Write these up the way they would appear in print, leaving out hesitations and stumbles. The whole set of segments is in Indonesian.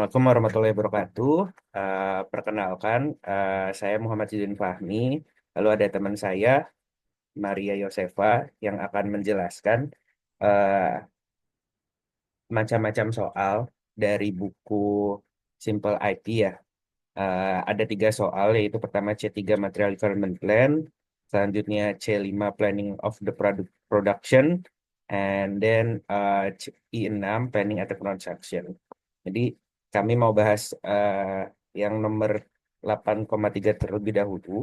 Assalamualaikum warahmatullahi wabarakatuh. Perkenalkan, saya Muhammad Zidin Fahmi. Lalu ada teman saya, Maria Yosefa, yang akan menjelaskan eh, macam-macam soal dari buku Simple IT ya. Ada 3 soal, yaitu pertama C3 Material Requirement Plan, selanjutnya C5 Planning of the Production, and then I6 Planning at the Transaction. Jadi kami mau bahas yang nomor 8,3 terlebih dahulu,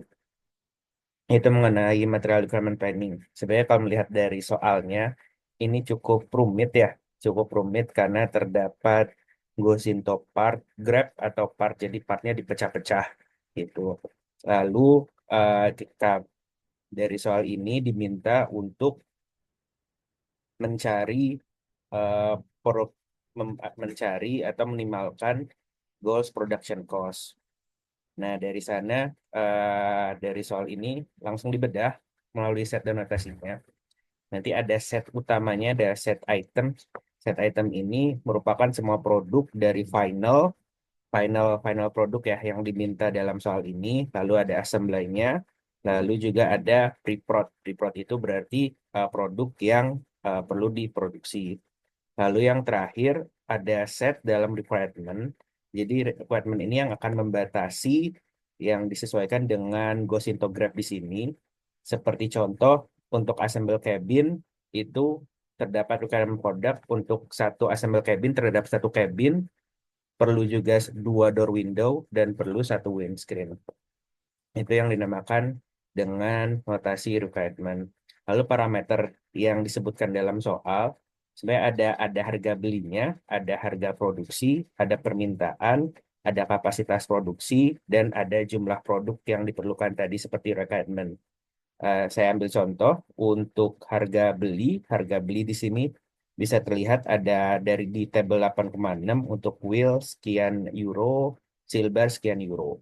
itu mengenai material requirement planning. Sebenarnya kalau melihat dari soalnya, ini cukup rumit ya, cukup rumit karena terdapat Gosinto part, grab atau part, jadi partnya dipecah-pecah gitu. Lalu kita dari soal ini diminta untuk mencari eh, pro- mencari atau minimalkan goals production cost. Nah, dari sana, dari soal ini langsung dibedah melalui set dan notasinya. Nanti ada set utamanya, ada set item. Set item ini merupakan semua produk dari final produk ya yang diminta dalam soal ini. Lalu ada assembly-nya, lalu juga ada pre-prod. Pre-prod itu berarti produk yang perlu diproduksi. Lalu yang terakhir ada set dalam requirement. Jadi requirement ini yang akan membatasi yang disesuaikan dengan Gosintograph di sini. Seperti contoh untuk assemble cabin itu terdapat requirement product untuk satu assemble cabin terhadap satu cabin perlu juga 2 door window dan perlu satu windscreen. Itu yang dinamakan dengan notasi requirement. Lalu parameter yang disebutkan dalam soal, sebenarnya ada harga belinya, ada harga produksi, ada permintaan, ada kapasitas produksi, dan ada jumlah produk yang diperlukan tadi seperti requirement. Saya ambil contoh untuk harga beli di sini bisa terlihat ada dari di tabel 8,6 untuk wheel sekian euro, silver sekian euro.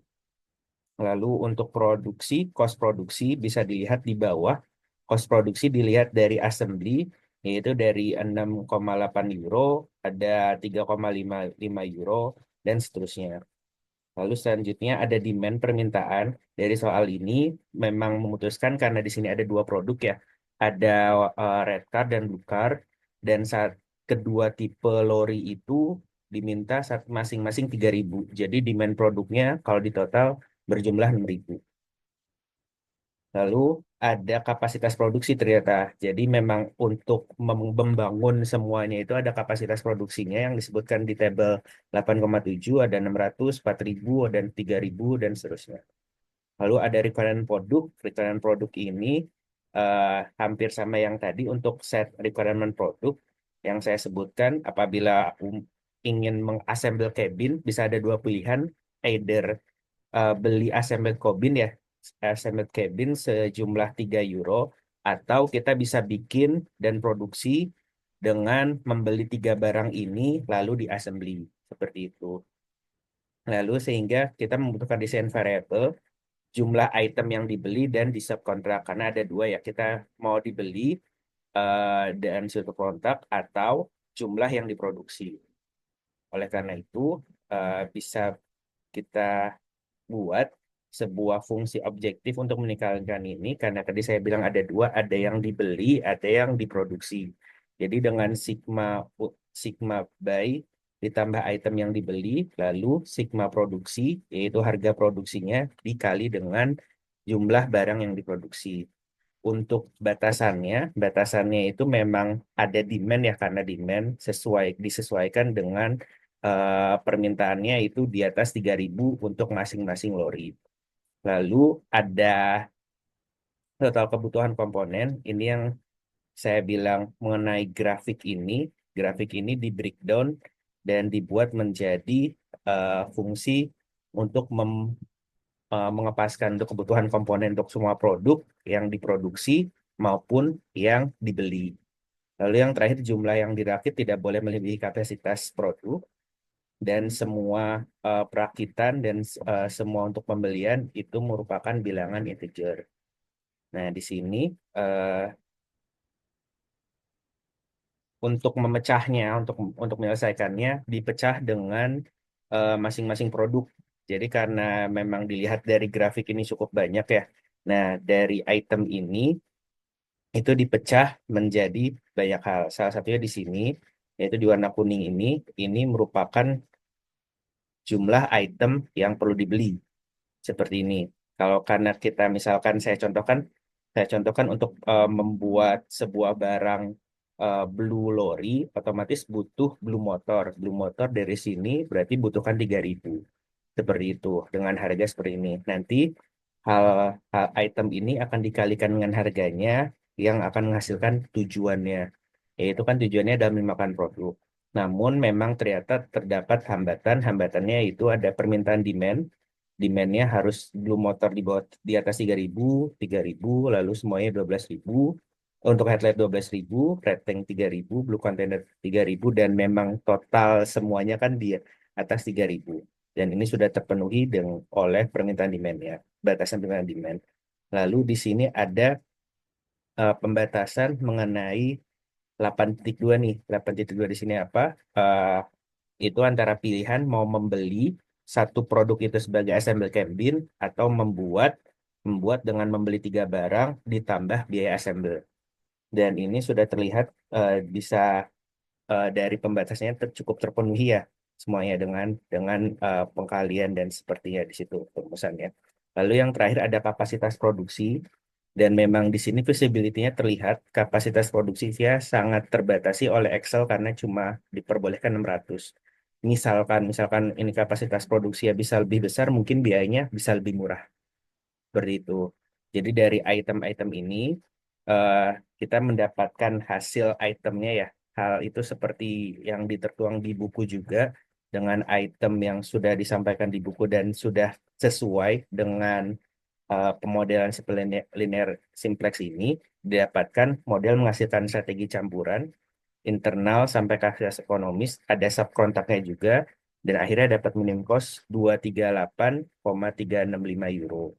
Lalu untuk produksi, cost produksi bisa dilihat di bawah. Cost produksi dilihat dari assembly, yaitu dari 6,8 euro, ada 3,55 euro, dan seterusnya. Lalu selanjutnya ada demand permintaan. Dari soal ini memang memutuskan karena di sini ada 2 produk ya. Ada red card dan blue card. Dan saat kedua tipe lori itu diminta masing-masing 3.000. Jadi demand produknya kalau di total berjumlah 6.000. Lalu ada kapasitas produksi ternyata. Jadi memang untuk membangun semuanya itu ada kapasitas produksinya yang disebutkan di tabel 8,7, ada 600, 4.000, dan 3.000, dan seterusnya. Lalu ada requirement produk. Requirement produk ini hampir sama yang tadi untuk set requirement produk yang saya sebutkan. Apabila ingin mengassemble cabin, bisa ada 2 pilihan. Either beli assembled cabin ya, assembled cabin sejumlah 3 euro, atau kita bisa bikin dan produksi dengan membeli 3 barang ini lalu di assembly seperti itu. Lalu sehingga kita membutuhkan desain variable, jumlah item yang dibeli dan di subkontrak karena ada 2 ya, kita mau dibeli dan suatu kontrak atau jumlah yang diproduksi. Oleh karena itu bisa kita buat sebuah fungsi objektif untuk meningkatkan ini karena tadi saya bilang ada 2, ada yang dibeli, ada yang diproduksi. Jadi dengan sigma buy ditambah item yang dibeli, lalu sigma produksi yaitu harga produksinya dikali dengan jumlah barang yang diproduksi. Untuk batasannya itu memang ada demand ya, karena demand disesuaikan dengan permintaannya itu di atas 3.000 untuk masing-masing lori. Lalu ada total kebutuhan komponen. Ini yang saya bilang mengenai grafik ini. Grafik ini di breakdown dan dibuat menjadi fungsi untuk mengepaskan untuk kebutuhan komponen untuk semua produk yang diproduksi maupun yang dibeli. Lalu yang terakhir, jumlah yang dirakit tidak boleh melebihi kapasitas produk, dan semua perakitan dan semua untuk pembelian itu merupakan bilangan integer. Nah, di sini eh, untuk memecahnya, untuk menyelesaikannya dipecah dengan masing-masing produk. Jadi karena memang dilihat dari grafik ini cukup banyak ya. Nah, dari item ini itu dipecah menjadi banyak hal. Salah satunya di sini, yaitu di warna kuning ini merupakan jumlah item yang perlu dibeli. Seperti ini. Kalau karena kita misalkan saya contohkan untuk membuat sebuah barang blue lorry, otomatis butuh blue motor. Blue motor dari sini berarti butuhkan 3.000. Seperti itu, dengan harga seperti ini. Nanti hal, hal item ini akan dikalikan dengan harganya yang akan menghasilkan tujuannya. Yaitu kan tujuannya adalah memakan produk. Namun memang ternyata terdapat hambatan. Hambatannya itu ada permintaan demand. Demandnya harus blue motor di bawah di atas 3.000 lalu semuanya 12.000. Untuk headlight 12.000, red tank 3.000, blue container 3.000 dan memang total semuanya kan di atas 3.000. Dan ini sudah terpenuhi oleh permintaan demand-nya, batasan permintaan demand. Lalu di sini ada pembatasan mengenai 8.2 nih. 8.2 di sini apa? Eh, itu antara pilihan mau membeli satu produk itu sebagai assemble cabin atau membuat membuat dengan membeli 3 barang ditambah biaya assemble. Dan ini sudah terlihat bisa dari pembatasnya cukup terpenuhi ya semuanya dengan pengkalian dan sepertinya di situ rumusannya. Lalu yang terakhir ada kapasitas produksi dan memang di sini visibility-nya terlihat kapasitas produksinya sangat terbatasi oleh Excel karena cuma diperbolehkan 600. Misalkan ini kapasitas produksi ya bisa lebih besar, mungkin biayanya bisa lebih murah. Seperti itu. Jadi dari item-item ini eh, kita mendapatkan hasil itemnya ya. Hal itu seperti yang ditertuang di buku juga dengan item yang sudah disampaikan di buku dan sudah sesuai dengan pemodelan linear simplex ini didapatkan model menghasilkan strategi campuran internal sampai ke akses ekonomis, ada subkontraknya juga, dan akhirnya dapat minimum cost 238,365 euro.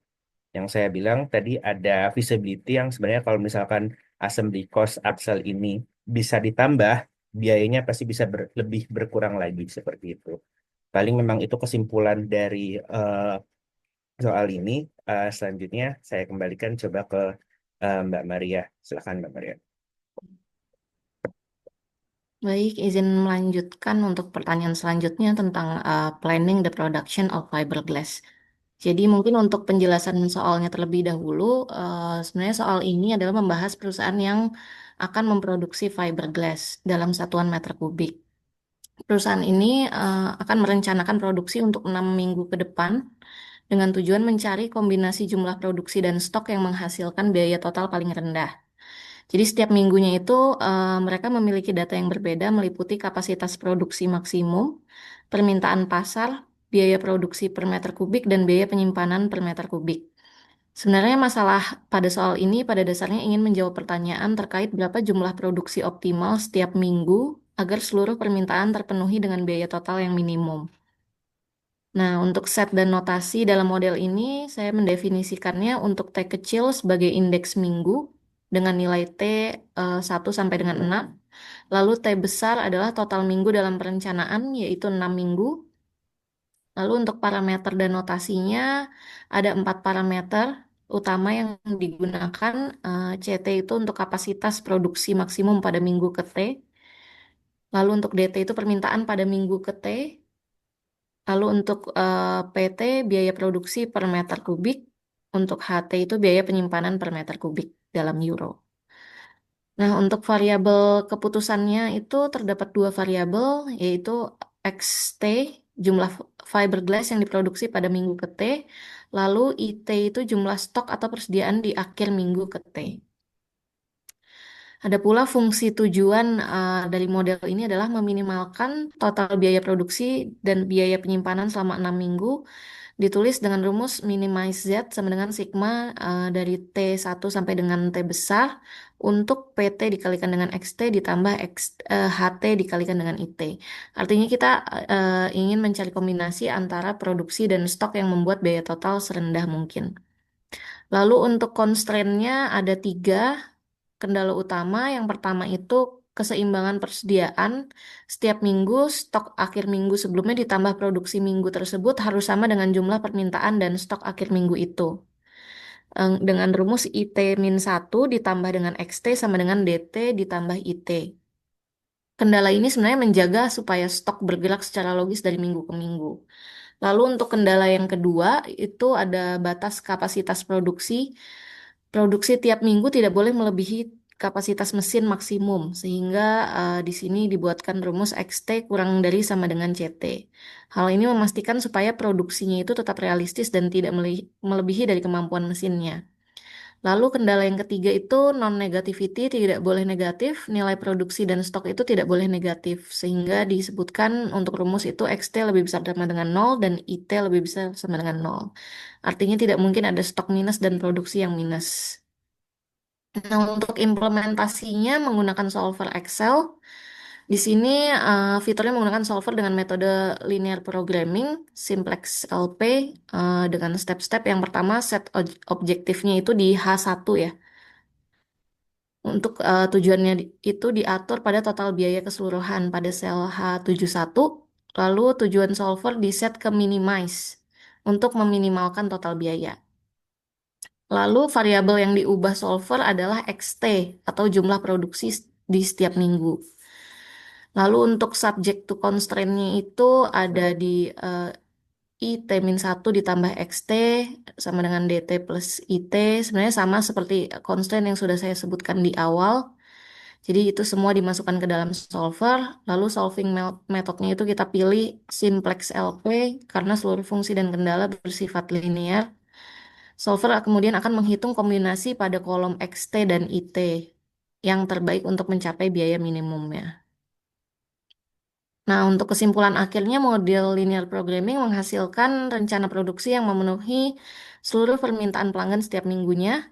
Yang saya bilang tadi ada visibility yang sebenarnya kalau misalkan assembly cost Axel ini bisa ditambah, biayanya pasti bisa lebih berkurang lagi seperti itu. Paling memang itu kesimpulan dari soal ini. Selanjutnya saya kembalikan coba ke Mbak Maria. Silakan Mbak Maria. Baik, izin melanjutkan untuk pertanyaan selanjutnya tentang planning the production of fiberglass. Jadi mungkin untuk penjelasan soalnya terlebih dahulu, sebenarnya soal ini adalah membahas perusahaan yang akan memproduksi fiberglass dalam satuan meter kubik. Perusahaan ini akan merencanakan produksi untuk 6 minggu ke depan dengan tujuan mencari kombinasi jumlah produksi dan stok yang menghasilkan biaya total paling rendah. Jadi setiap minggunya itu mereka memiliki data yang berbeda meliputi kapasitas produksi maksimum, permintaan pasar, biaya produksi per meter kubik, dan biaya penyimpanan per meter kubik. Sebenarnya masalah pada soal ini pada dasarnya ingin menjawab pertanyaan terkait berapa jumlah produksi optimal setiap minggu agar seluruh permintaan terpenuhi dengan biaya total yang minimum. Nah, untuk set dan notasi dalam model ini, saya mendefinisikannya untuk T kecil sebagai indeks minggu dengan nilai T 1 sampai dengan 6. Lalu T besar adalah total minggu dalam perencanaan, yaitu 6 minggu. Lalu untuk parameter dan notasinya, ada 4 parameter utama yang digunakan. CT itu untuk kapasitas produksi maksimum pada minggu ke T. Lalu untuk DT itu permintaan pada minggu ke T. Lalu untuk PT biaya produksi per meter kubik, untuk HT itu biaya penyimpanan per meter kubik dalam euro. Nah, untuk variabel keputusannya itu terdapat 2 variabel, yaitu XT, jumlah fiberglass yang diproduksi pada minggu ke T, lalu IT itu jumlah stok atau persediaan di akhir minggu ke T. Ada pula fungsi tujuan dari model ini adalah meminimalkan total biaya produksi dan biaya penyimpanan selama 6 minggu, ditulis dengan rumus minimize Z sama dengan sigma dari T1 sampai dengan T besar untuk PT dikalikan dengan XT ditambah HT dikalikan dengan IT. Artinya kita ingin mencari kombinasi antara produksi dan stok yang membuat biaya total serendah mungkin. Lalu untuk constraint-nya ada 3 kendala utama. Yang pertama itu keseimbangan persediaan, setiap minggu stok akhir minggu sebelumnya ditambah produksi minggu tersebut harus sama dengan jumlah permintaan dan stok akhir minggu itu. Dengan rumus IT-1 ditambah dengan XT sama dengan DT ditambah IT. Kendala ini sebenarnya menjaga supaya stok bergerak secara logis dari minggu ke minggu. Lalu untuk kendala yang kedua itu ada batas kapasitas produksi. Produksi tiap minggu tidak boleh melebihi kapasitas mesin maksimum, sehingga di sini dibuatkan rumus XT kurang dari sama dengan CT. Hal ini memastikan supaya produksinya itu tetap realistis dan tidak melebihi dari kemampuan mesinnya. Lalu kendala yang ketiga itu non-negativity, tidak boleh negatif, nilai produksi dan stok itu tidak boleh negatif, sehingga disebutkan untuk rumus itu XT lebih besar sama dengan nol dan IT lebih besar sama dengan nol. Artinya tidak mungkin ada stok minus dan produksi yang minus. Nah, untuk implementasinya menggunakan solver Excel, di sini fiturnya menggunakan solver dengan metode linear programming, simplex LP, dengan step-step yang pertama set objektifnya itu di H1 ya. Untuk tujuannya itu diatur pada total biaya keseluruhan pada sel H71, lalu tujuan solver di set ke minimize untuk meminimalkan total biaya. Lalu variabel yang diubah solver adalah XT atau jumlah produksi di setiap minggu. Lalu untuk subject to constraint-nya itu ada di IT-1 ditambah XT sama dengan DT plus IT. Sebenarnya sama seperti constraint yang sudah saya sebutkan di awal. Jadi itu semua dimasukkan ke dalam solver. Lalu solving metodenya itu kita pilih simplex LP karena seluruh fungsi dan kendala bersifat linear. Solver kemudian akan menghitung kombinasi pada kolom XT dan IT yang terbaik untuk mencapai biaya minimumnya. Nah, untuk kesimpulan akhirnya, model linear programming menghasilkan rencana produksi yang memenuhi seluruh permintaan pelanggan setiap minggunya.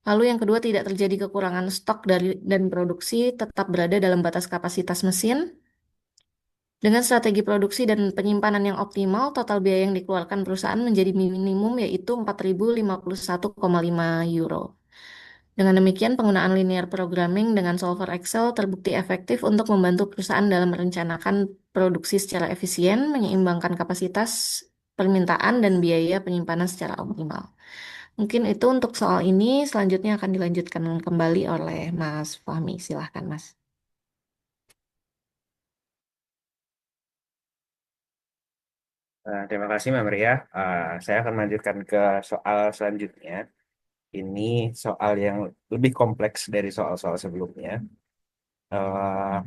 Lalu yang kedua, tidak terjadi kekurangan stok dan produksi tetap berada dalam batas kapasitas mesin. Dengan strategi produksi dan penyimpanan yang optimal, total biaya yang dikeluarkan perusahaan menjadi minimum yaitu 4.051,5 euro. Dengan demikian, penggunaan linear programming dengan solver Excel terbukti efektif untuk membantu perusahaan dalam merencanakan produksi secara efisien, menyeimbangkan kapasitas permintaan dan biaya penyimpanan secara optimal. Mungkin itu untuk soal ini, selanjutnya akan dilanjutkan kembali oleh Mas Fahmi. Silahkan, Mas. Terima kasih Mbak Maria. Saya akan melanjutkan ke soal selanjutnya. Ini soal yang lebih kompleks dari soal-soal sebelumnya. Eh,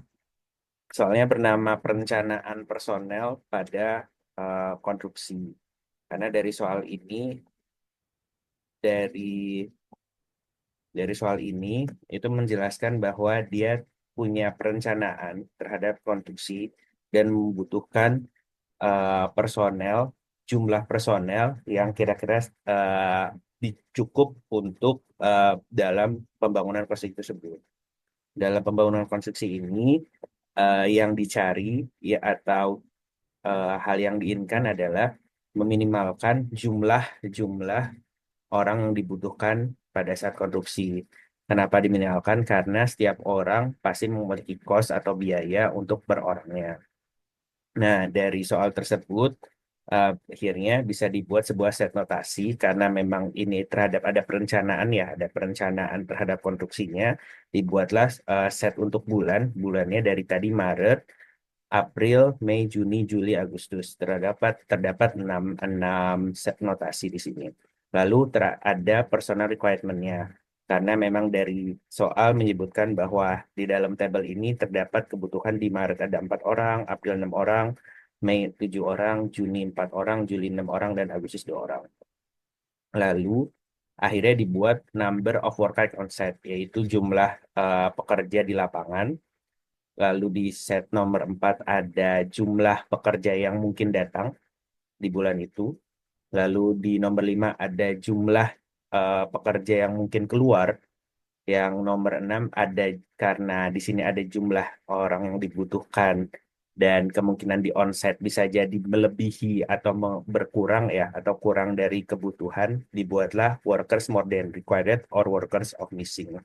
Soalnya bernama perencanaan personel pada konstruksi. Karena dari dari soal ini itu menjelaskan bahwa dia punya perencanaan terhadap konstruksi dan membutuhkan personel, jumlah personel yang kira-kira cukup untuk dalam pembangunan konstruksi tersebut. Dalam pembangunan konstruksi ini yang dicari ya atau hal yang diinginkan adalah meminimalkan jumlah orang yang dibutuhkan pada saat konstruksi. Kenapa diminimalkan? Karena setiap orang pasti memiliki kos atau biaya untuk per orangnya. Nah, dari soal tersebut, akhirnya bisa dibuat sebuah set notasi karena memang ini terhadap ada perencanaan ya, ada perencanaan terhadap konstruksinya. Dibuatlah set untuk bulannya dari tadi Maret, April, Mei, Juni, Juli, Agustus. Terdapat enam set notasi di sini. Lalu ada personal requirement-nya. Karena memang dari soal menyebutkan bahwa di dalam tabel ini terdapat kebutuhan di Maret ada 4 orang, April 6 orang, Mei 7 orang, Juni 4 orang, Juli 6 orang, dan Agustus 2 orang. Lalu akhirnya dibuat number of worker on site, yaitu jumlah pekerja di lapangan. Lalu di set nomor 4 ada jumlah pekerja yang mungkin datang di bulan itu. Lalu di nomor 5 ada jumlah pekerja yang mungkin keluar. Yang nomor 6 ada karena di sini ada jumlah orang yang dibutuhkan dan kemungkinan di onsite bisa jadi melebihi atau berkurang ya atau kurang dari kebutuhan, dibuatlah workers more than required or workers of missing.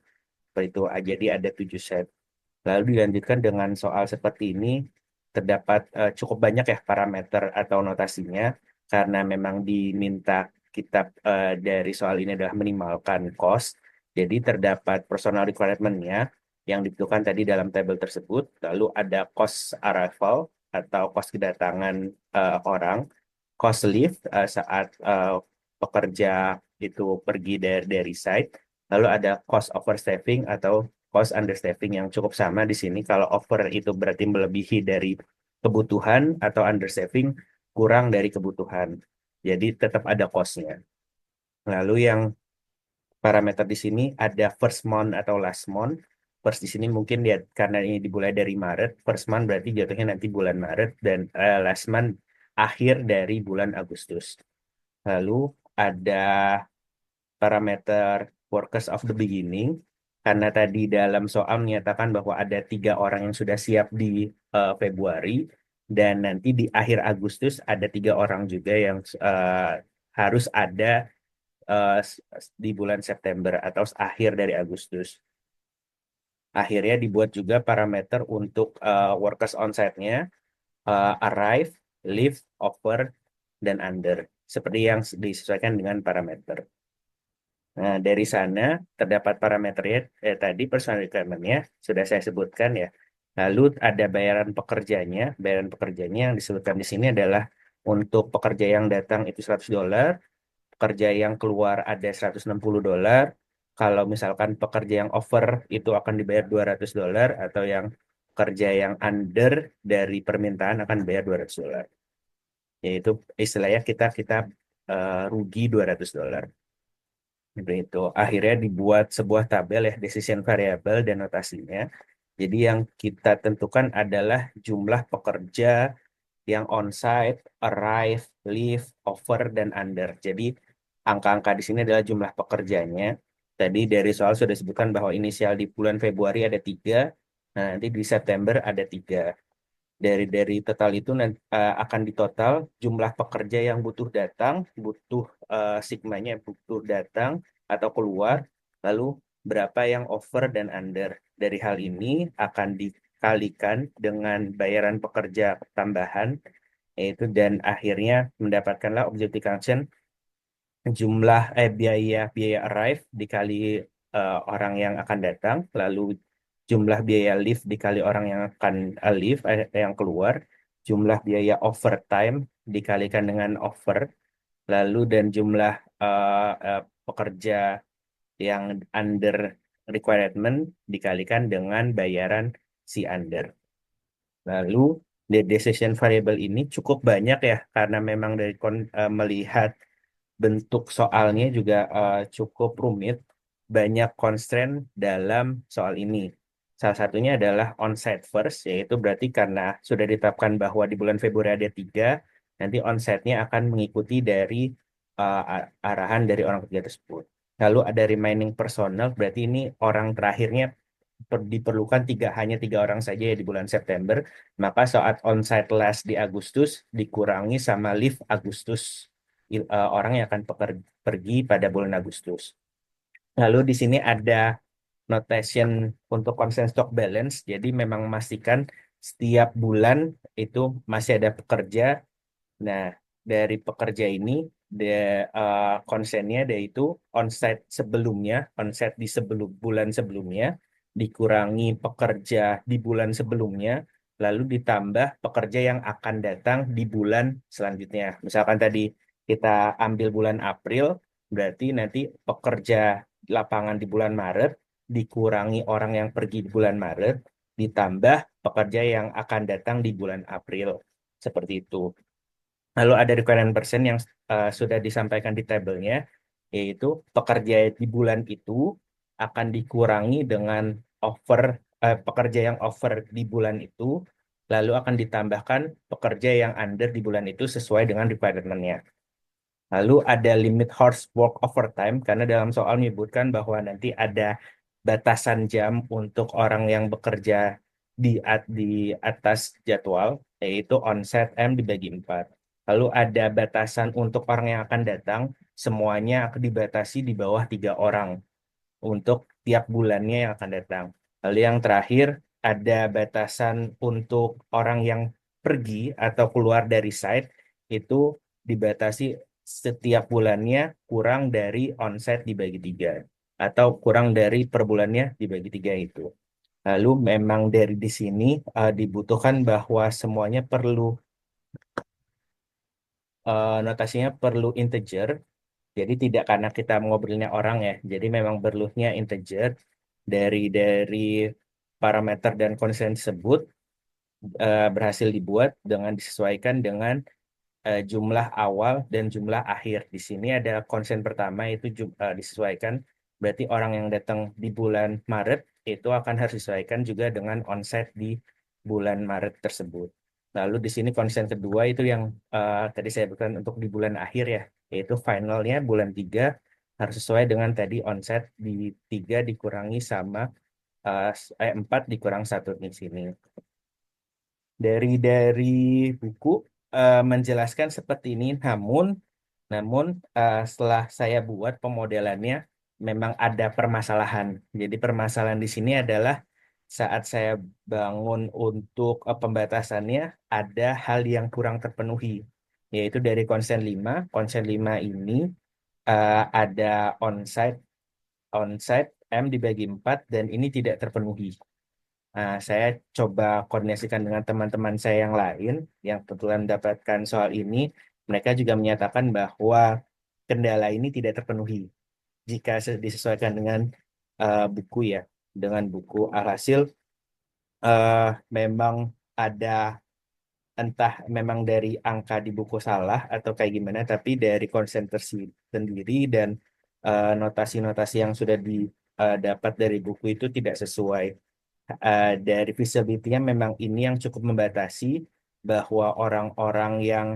Seperti itu. Jadi ada 7 set. Lalu dilanjutkan dengan soal seperti ini, terdapat cukup banyak ya parameter atau notasinya, karena memang diminta kita dari soal ini adalah minimalkan cost. Jadi terdapat personal requirement-nya yang dibutuhkan tadi dalam tabel tersebut. Lalu ada cost arrival atau cost kedatangan orang, cost leave saat pekerja itu pergi dari site. Lalu ada cost overstaffing atau cost understaffing yang cukup sama di sini. Kalau over itu berarti melebihi dari kebutuhan atau understaffing kurang dari kebutuhan. Jadi tetap ada cost-nya. Lalu yang parameter di sini ada first month atau last month. First di sini mungkin dia karena ini dimulai dari Maret, first month berarti jatuhnya nanti bulan Maret dan last month akhir dari bulan Agustus. Lalu ada parameter workers of the beginning karena tadi dalam soal menyatakan bahwa ada 3 orang yang sudah siap di Februari dan nanti di akhir Agustus ada 3 orang juga yang harus ada di bulan September atau akhir dari Agustus. Akhirnya dibuat juga parameter untuk workers on-site-nya, arrive, leave, over, dan under. Seperti yang disesuaikan dengan parameter. Nah, dari sana terdapat parameternya, tadi personal requirement-nya sudah saya sebutkan ya. Lalu ada bayaran pekerjanya. Bayaran pekerjanya yang disebutkan di sini adalah untuk pekerja yang datang itu $100, pekerja yang keluar ada $160. Kalau misalkan pekerja yang over itu akan dibayar $200 atau yang pekerja yang under dari permintaan akan dibayar $200. Yaitu istilahnya kita kita rugi $200. Seperti itu. Akhirnya dibuat sebuah tabel ya, decision variable dan notasinya. Jadi yang kita tentukan adalah jumlah pekerja yang on-site, arrive, leave, over, dan under. Jadi angka-angka di sini adalah jumlah pekerjanya. Tadi dari soal sudah disebutkan bahwa inisial di bulan Februari ada 3, nah nanti di September ada 3. Dari total itu nanti, akan ditotal jumlah pekerja yang butuh datang, butuh sigmanya butuh datang atau keluar, lalu berapa yang over dan under. Dari hal ini akan dikalikan dengan bayaran pekerja tambahan, yaitu dan akhirnya mendapatkanlah objective function jumlah biaya biaya arrive dikali orang yang akan datang, lalu jumlah biaya leave dikali orang yang akan leave yang keluar, jumlah biaya overtime dikalikan dengan over, lalu dan jumlah pekerja yang under requirement dikalikan dengan bayaran si under. Lalu the decision variable ini cukup banyak ya karena memang dari melihat bentuk soalnya juga cukup rumit, banyak constraint dalam soal ini. Salah satunya adalah onsite first, yaitu berarti karena sudah ditetapkan bahwa di bulan Februari ada 3, nanti onsite-nya akan mengikuti dari arahan dari orang ketiga tersebut. Lalu ada remaining personal, berarti ini orang terakhirnya diperlukan hanya 3 orang saja ya di bulan September, maka saat onsite last di Agustus dikurangi sama leave Agustus orang yang akan pergi pada bulan Agustus. Lalu di sini ada notation untuk constant stock balance. Jadi memang memastikan setiap bulan itu masih ada pekerja. Nah, dari pekerja ini konsennya yaitu onsite sebelumnya, onsite di sebelum bulan sebelumnya dikurangi pekerja di bulan sebelumnya, lalu ditambah pekerja yang akan datang di bulan selanjutnya. Misalkan tadi kita ambil bulan April, berarti nanti pekerja lapangan di bulan Maret dikurangi orang yang pergi di bulan Maret, ditambah pekerja yang akan datang di bulan April. Seperti itu. Lalu ada requirement persen yang sudah disampaikan di tabelnya, yaitu pekerja di bulan itu akan dikurangi dengan pekerja yang over di bulan itu, lalu akan ditambahkan pekerja yang under di bulan itu sesuai dengan requirement-nya. Lalu ada limit hours work overtime, karena dalam soal menyebutkan bahwa nanti ada batasan jam untuk orang yang bekerja di atas jadwal, yaitu onset M dibagi 4. Lalu ada batasan untuk orang yang akan datang, semuanya akan dibatasi di bawah 3 orang untuk tiap bulannya yang akan datang. Lalu yang terakhir ada batasan untuk orang yang pergi atau keluar dari site itu dibatasi setiap bulannya kurang dari onsite dibagi tiga atau kurang dari per bulannya dibagi tiga itu. Lalu memang dari di sini dibutuhkan bahwa semuanya perlu notasinya perlu integer. Jadi tidak karena kita ngobrolnya orang ya. Jadi memang perlunya integer dari parameter dan konsen tersebut berhasil dibuat dengan disesuaikan dengan jumlah awal dan jumlah akhir. Di sini ada konsen pertama itu disesuaikan. Berarti orang yang datang di bulan Maret itu akan harus disesuaikan juga dengan onset di bulan Maret tersebut. Lalu di sini konsen kedua itu yang tadi saya berikan untuk di bulan akhir ya, yaitu finalnya bulan 3 harus sesuai dengan tadi onset di 3 dikurangi sama 4 dikurang satu di sini. Dari buku menjelaskan seperti ini, namun setelah saya buat pemodelannya memang ada permasalahan. Jadi permasalahan di sini adalah saat saya bangun untuk pembatasannya ada hal yang kurang terpenuhi, yaitu dari konsen 5 ini ada onsite onsite M dibagi 4 dan ini tidak terpenuhi. Nah, saya coba koordinasikan dengan teman-teman saya yang lain yang kebetulan mendapatkan soal ini. Mereka juga menyatakan bahwa kendala ini tidak terpenuhi jika disesuaikan dengan buku ya, dengan buku. Alhasil eh, memang ada entah memang dari angka di buku salah atau kayak gimana, tapi dari konsentrasi sendiri dan notasi-notasi yang sudah didapat dari buku itu tidak sesuai. Dari visibility-nya memang ini yang cukup membatasi bahwa orang-orang yang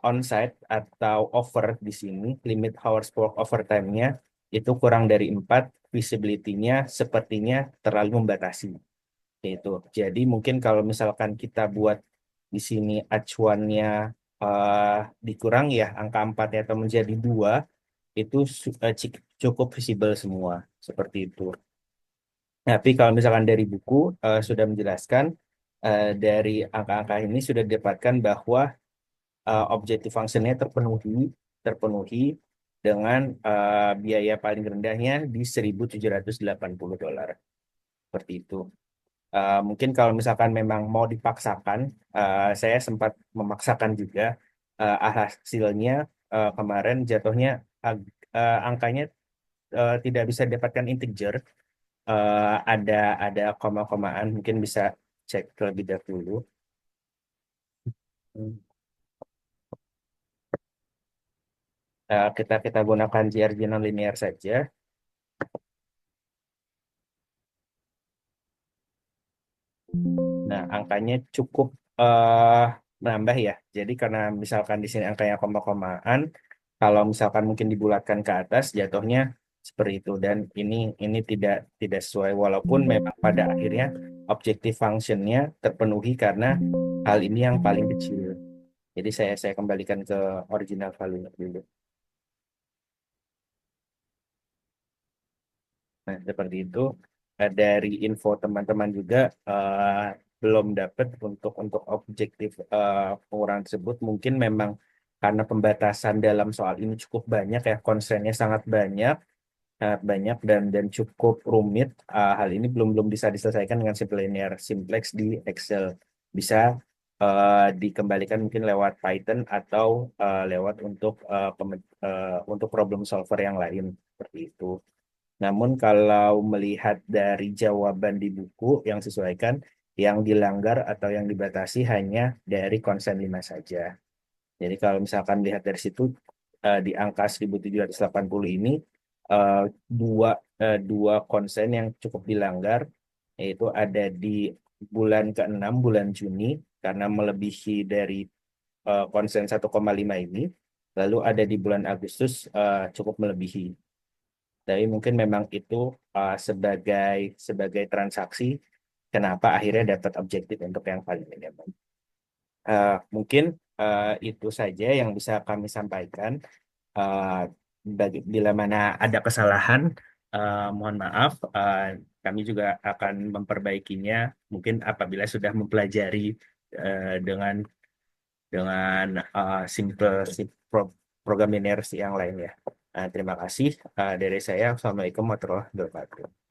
onsite atau over di sini, limit hours work overtime-nya itu kurang dari 4, visibility-nya sepertinya terlalu membatasi. Itu. Jadi mungkin kalau misalkan kita buat di sini acuannya eh, dikurang ya angka 4 atau menjadi 2 itu cukup visible semua seperti itu. Tapi kalau misalkan dari buku sudah menjelaskan dari angka-angka ini sudah didapatkan bahwa objektif fungsinya terpenuhi dengan biaya paling rendahnya di $1.780 seperti itu. Mungkin kalau misalkan memang mau dipaksakan, saya sempat memaksakan juga hasilnya kemarin jatuhnya angkanya tidak bisa didapatkan integer. Ada koma-komaan mungkin bisa cek terlebih dahulu. Hmm. Kita gunakan GRG nonlinear saja. Nah, angkanya cukup menambah ya. Jadi karena misalkan di sini angkanya koma-komaan, kalau misalkan mungkin dibulatkan ke atas, jatuhnya seperti itu. Dan ini tidak sesuai walaupun memang pada akhirnya objektif functionnya terpenuhi karena hal ini yang paling kecil. Jadi saya kembalikan ke original value dulu. Nah, seperti itu. Dari info teman-teman juga belum dapat untuk objektif pengurangan tersebut. Mungkin memang karena pembatasan dalam soal ini cukup banyak ya, konsennya sangat banyak dan cukup rumit. Hal ini belum belum bisa diselesaikan dengan simple linear simplex di Excel. Bisa dikembalikan mungkin lewat Python atau lewat untuk problem solver yang lain seperti itu. Namun kalau melihat dari jawaban di buku yang sesuaikan, yang dilanggar atau yang dibatasi hanya dari konsen 5 saja. Jadi kalau misalkan lihat dari situ di angka 1.780 ini eh, dua dua konsen yang cukup dilanggar yaitu ada di bulan ke-6 bulan Juni karena melebihi dari konsen 1,5 ini. Lalu ada di bulan Agustus cukup melebihi. Tapi mungkin memang itu sebagai transaksi kenapa akhirnya dapat objektif untuk yang paling minimum. Mungkin itu saja yang bisa kami sampaikan. Eh, bila mana ada kesalahan Mohon maaf, kami juga akan memperbaikinya. Mungkin apabila sudah mempelajari dengan simple program linear yang lainnya. Terima kasih dari saya. Assalamualaikum warahmatullahi wabarakatuh.